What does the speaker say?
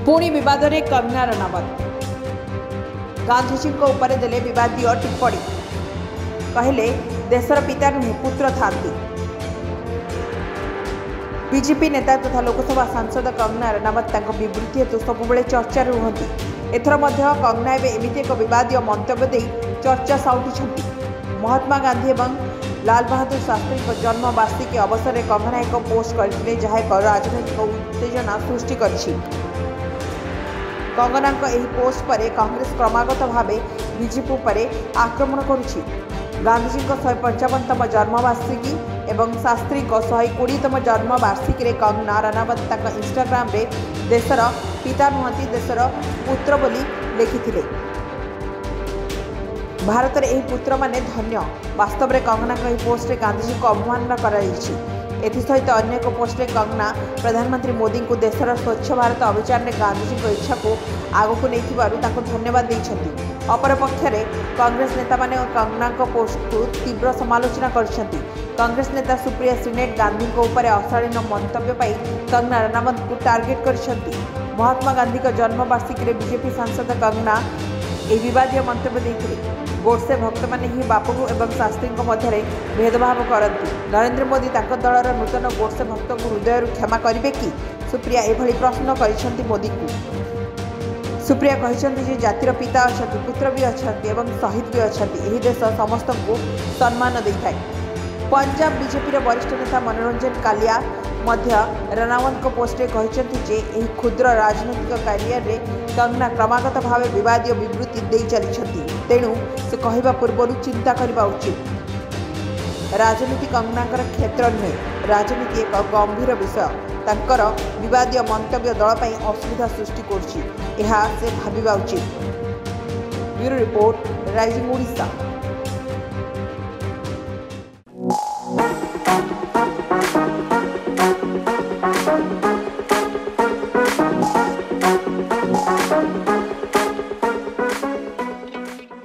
पुणी विवाद में कंगना रनावत गांधीजी उपरे देले विवादीय टिप्पणी कहले देशर पिता नुहे पुत्र था। बीजेपी नेता तथा लोकसभा सांसद कंगना रनावत विवृत्ति हेतु सबुबले चर्चा रुहति। एथर मध्य कंगना एमती एक विवादीय मंतव्य दे चर्चा साउटी। महात्मा गांधी एवं लाल बहादुर शास्त्री जन्मवार्षिकी अवसर में कंगना एक पोस्ट करथिले जहा एक राजनैतिक उत्तेजना सृष्टि करछि। कंगना एही पोस्ट पर कांग्रेस क्रमागत भाव बीजेपी पर आक्रमण करुछि। गांधीजी 155तम जन्मवार्षिकी एवं शास्त्री 120तम जन्मवार्षिकी रे कंगना रनावत इंस्टाग्राम रे देशर पिता नुहति देशर पुत्र बोली लिखिथिले। भारत रे एही पुत्र माने धन्य। वास्तव में कंगना पोस्ट रे गांधीजी को अवमानना कराइछि। एसहित अन्य एक पोस्ट में कंगना प्रधानमंत्री मोदी को देशर स्वच्छ भारत अभियान में गांधीजी इच्छा को आगक नहीं धन्यवाद देइछन्ति। अपरपक्ष कांग्रेस नेता माने कंगना पोस्ट को तीव्र समालोचना करछन्ति। कांग्रेस नेता सुप्रिया श्रीनेट गांधी अशालीन मंतव्य पाई कंगना रनावत को टार्गेट करछन्ति। महात्मा गांधी जन्मवार्षिकी बीजेपी सांसद कंगना विवादीय मंतव्य देइथिले। गोडसे भक्त मैंने ही बापू एवं शास्त्री मध्य भेदभाव करती। नरेंद्र मोदी दलर नूतन गोडसे भक्त को हृदय क्षमा करेंगे कि? सुप्रिया एभली प्रश्न कर मोदी को। सुप्रिया कहते जातिर पिता अच्छा, पुत्र भी अच्छा एवं शहीद भी अच्छा। यही देश समस्त को सम्मान दे था। पंजाब बीजेपी वरिष्ठ नेता मनोरंजन कालिया रनावत पोस्ट कहते क्षुद्र राजनैतिक कैरियर रे कंगना क्रमागत भाव विवादीय विवृत्ति दे चली। तेणु से कहवा पूर्व चिंता करने उचित। राजनीति कंगनाकर क्षेत्र नुहे। राजनीति एक गंभीर विषय। तांकर विवादीय मंतव्य दल पर असुविधा सृष्टि कर भाविबा उचित। Bureau report, rising Odisha.